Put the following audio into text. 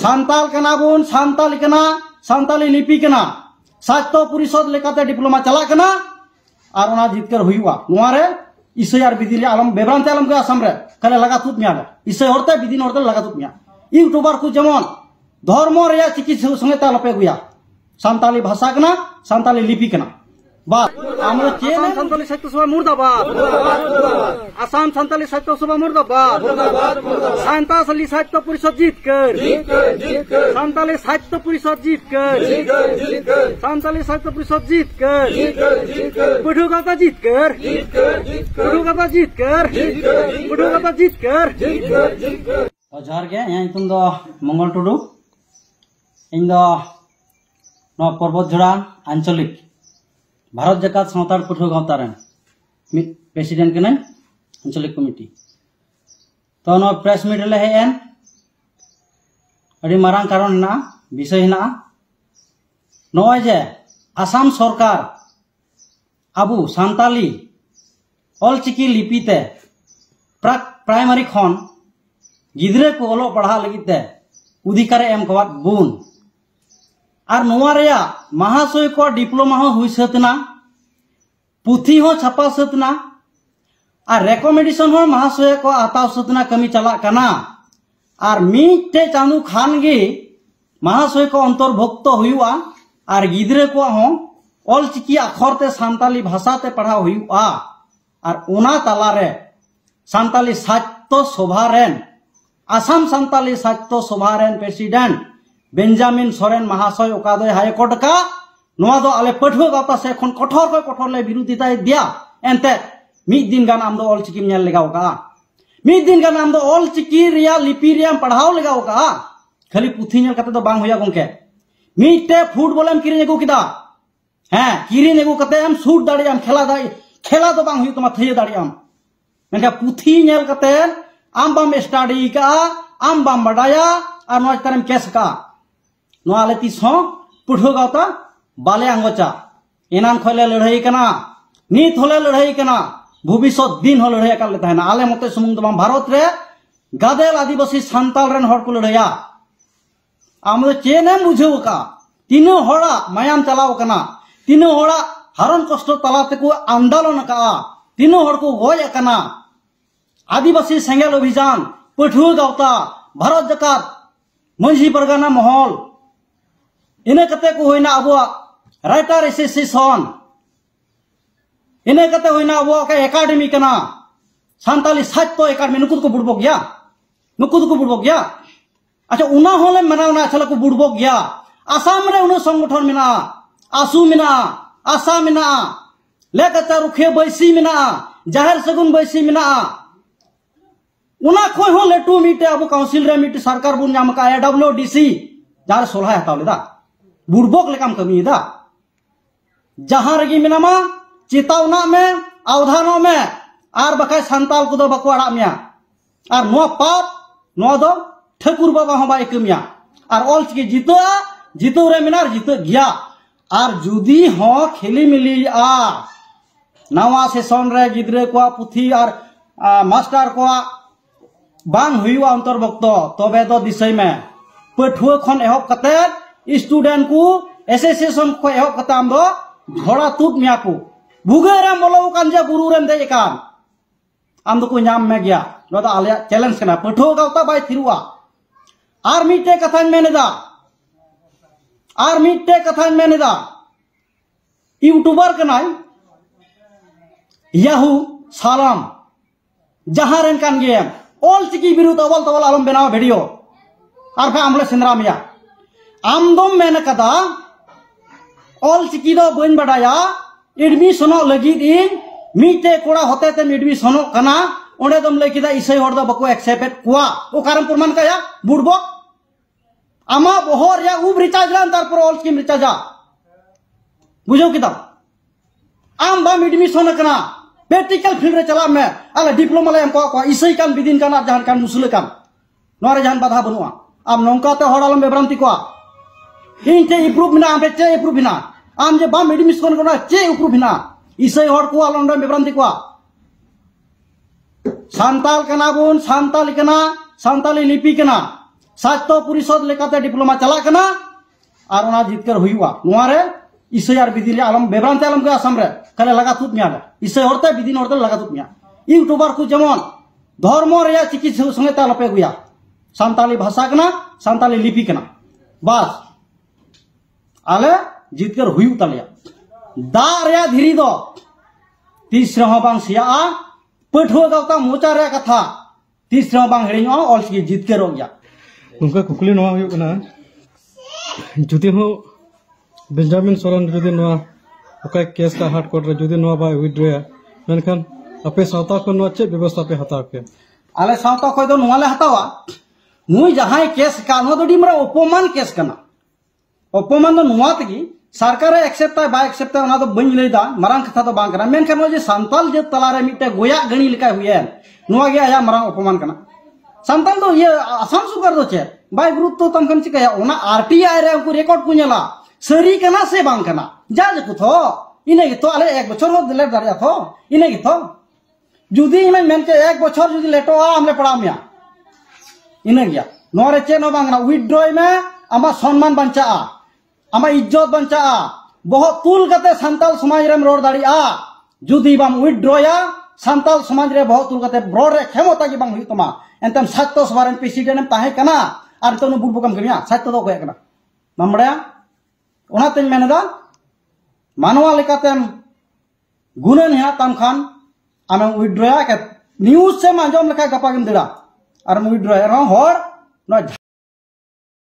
सान्ताल कना बुन सान्ताली कना सान्ताली लिपि कना साहित्य परिषद लेकाते डिप्लोमा चला कना और ओना जितकर हुआ नोआरे इसे यार बिदिले आलम बेब्रांते आलम के आसाम रे कले लगा तुत मिया इसे होरते बिदिन होरते लगा तुत मिया यूट्यूबर को जेमन धर्म रे चिकी संगे तालपे गुया सान्ताली भाषा कना सान्ताली लिपि कना बात आमरो चेन सान्ताली साहित्य सभा मुर्दाबाद आसाम सान्ताली साहित्य सभा मुर्दाबाद सान्ताली साहित्य परिषद जीतकर सान्ताली साहित्य परिषद जीतकर सान्ताली साहित्य परिषद जीतकर पुठुगाता जीतकर पुठुगाता जीतकर पुठुगाता जीतकर ᱡᱚᱦᱟᱨ ᱜᱮ ᱤᱧ ᱧᱩᱛᱩᱢ ᱫᱚ ᱢᱚᱝᱜᱚᱞ ᱴᱩᱰᱩ ᱤᱧ ᱫᱚ ᱱᱚᱣᱟ ᱯᱚᱨᱵᱚᱛ ᱡᱷᱚᱲᱟ आंचलिक भारत जकात सावतार पठुआ गावता रेन मिट प्रेसिडेंट कनाई आंचलिक कमिटी तो नो प्रेस मीट ले हेन अड़ी मारांग कारण ना विषय ना नोय जे आसाम सरकार आबू सान्ताली ऑलचिकी लिपिते प्राइमरी खन गिद्रे को ओलो पढ़ा लगिते अधिकार एम कवात बुन और नोआ रेया महाशय को डिप्लोमा हो हुई सतना पुथी हो छापा सतना और रेकमेंडेशन हो महाशय को आताव सतना कमी चला कना और मीटे चांदू खान गे महाशय को अंतर्भुक्त हुआ और गिद्रे को हो ऑलचिकी अक्षर ते सान्ताली भाषा ते पढ़ा हुआ और ओना तालारे सान्ताली साहित्य सभा रेन आसाम सान्ताली साहित्य सभा रेन प्रेसिडेंट बेंजामिन सोरेन महाशय ओकादय हाईकोर्ट का नोआ दो आले पठुआ गावता से खन कठोर को कठोर ले विरोधिता दिया एंते मिद दिन गान आम दो ऑलचिकी नेल लगाव का मिद दिन गान आम दो ऑलचिकी रिया लिपि रिया पढ़ाव लगाव का खाली पुथी नेल कते दो बांग होया गंके मिटे फुटबॉल एम किरिन एगु किदा हैं किरिन एगु कते एम शूट दाड़ी आम खेला दो बांग हुई तमा थय दाड़ी आम मेनका पुथी नेल कते आम बाम स्टडी का आम बाम बडाया और नोआ तरम केस का नोआ ले तीस हो पुठुआ गावता बाले आंगोचा एनान खोले लड़ाई कना नीत होले लड़ाई कना भविष्य दिन हो लड़ाई कर लेता है ना आले मते सुमुंग दम भारत रे गादेल आदिवासी सान्ताल रेन हर को लड़ाया आम दो चेने बुझेव का तीनों होड़ा मायाम चलाव कना तीनों होड़ा हरण कष्ट तलाते को आंदोलन का तीनों हर को गोय कना आदिवासी सेंगेल अभियान पठुआ गावता भारत जकात मंझी परगना महल इने कते को होइना अबो राइटर एसोसिएशन इने कते होइना अबो का एकेडमी कना सान्ताली साहित्य एकेडमी नुकुद को बुड़बो गया नुकुद को बुड़बो गया अच्छा उना होले मनावना छला को बुड़बो गया आसाम रे उनो संगठन मिना आसू मिना आसा मिना लेकता रुखे बैसी मिना जाहिर सगुन बैसी मिना उना खोय हो लेटू मीटे अब काउंसिल रे मीटे सरकार बुन नाम का एडब्ल्यूडीसी जार सोलहा हताव लेदा बुड़बोक लेकाम कमी दा जहां रगी मिनामा चेतावना में अवधानो में आर बकाय सान्ताल को दो बको आड़ा मिया और नो पाप नो दो ठाकुर बाबा हो बाय कमिया और ऑलचिकी जीतो रे मिनार जीतो गया और जुदी हो खेली मिली आ नवा सेशन रे गिद्रे को पुथी और मास्टर को बांग हुआ अंतर्भुक्त तबे तो दिसय में पठुआ खन एहब कते स्टूडेंट को एसोसिएशन को एहब कते आम दो झोड़ा तुत मिया को भुगेरे बोलो कान जे गुरु रेन दे कान आम दो को नाम में गया नो दा आले चैलेंज कना पठुआ गावता बाय थिरुआ आर मिटे कथान मेनेदा आर मिटे कथान मेनेदा यूट्यूबर कनाय याहू सालाम जहां रेन कान गेम ऑलचिकी विरुद्ध अवल तवल आलम बनाव वीडियो और फे आमले सिंद्रा मिया आम दम मेन कदा ऑलचिकी दो बइन बडाया एडमिशन लगिद इन मीटे कोड़ा होते ते एडमिशन कना ओंडे दम लई किदा इसै हर दो बको एक्सेप्ट कुआ ओ कारण प्रमाण काया बुड़बो आमा बहर या उब रिचार्ज लान तारपर ऑलचिकी रिचार्ज बुझो किदा आम बाम एडमिशन कना प्रैक्टिकल फील्ड रे चला में आले डिप्लोमा ले को इसै कान बिदिन कान जहान कान मुसुल कान नोरे जहान बाधा बनुआ आम नौका ते हड़ालम बेब्रांति को इनते इम्प्रूव मिना आम चे इम्प्रूव मिना आम जे बाम एडमिशन कोना चे इम्प्रूव मिना इसै हड़ को आलम बेब्रांति को सान्ताल कना बुन सान्ताली कना सान्ताली लिपि कना साहित्य परिषद लेकाते डिप्लोमा चलाकना और ओना जितकर हुआ नुआरे इसे यार विधि आलम बेब्रांते आलम के आसाम रे कले लगा तुत मिया इसे होरते विधि होरते लगा तुत मिया यूट्यूबर को जेमन धर्म रे चिकी संगे तालपे गुया सानताली भाषा कना सानताली लिपि कना बस आले जितकर हुई तालिया दा रे धीरी दो तीस रहा बांग सिया पठुआ गावता मोचा रे कथा तीस रहा बांग हेड़िङा ऑलचिकी जितकर हो गया उनका कुकली नवा हुई कना जुदी हो बेंजामिन सोरेन जुदी नवा ओका केस का हार्ड कोर्ट रे जुदी नवा बाय विड्रॉ मेनखान अपे सावता को नवा चे व्यवस्था पे हताव के आले सावता कोई दो नवा ले हतावा मुई जहां केस का नो दो डिमरा अपमान केस कना अपमान दो नवा तगी सरकार एक्सेप्ट बाय एक्सेप्ट ओना दो बइन लेदा मारांग कथा दो बांग कना मेनखान नो जे सांताल जे तलारे मिटे गोया गणी लेका हुए नवा गे आया मारांग अपमान कना सांताल दो ये आसाम सुगर दो चे बाय गुरुत्व तमखन चिकाया ओना आरटीआई रे उनको रिकॉर्ड को नेला सरी कना से बांग कना जा जको थो इने गे तो आले एक बछर हो दिले दारिया थो इने गे तो जुदी इमे मेनके एक बछर जुदी लेटो आमले पड़ा मिया इने गया नोरे चे नो बांगना विड्रॉ में आमा सम्मान बंचा आमा इज्जत बंचा बहुत तुल कते संताल समाज रे रोड दाड़ी जुदी बाम विड्रॉया संताल समाज रे बहुत तुल कते रोड रे क्षमता की बांग हुई तमा एंतम सातो सवारन प्रेसिडेंट ताहे कना आर तो बुड बुकम कमिया सातो दो गया कना नमड़या ओना तेन मेनदा मानवा लेकातेम गुणन है तम खान आम विड्रॉया के न्यूज से मांजम लेखा गपा गिम देड़ा और विड्रॉ हर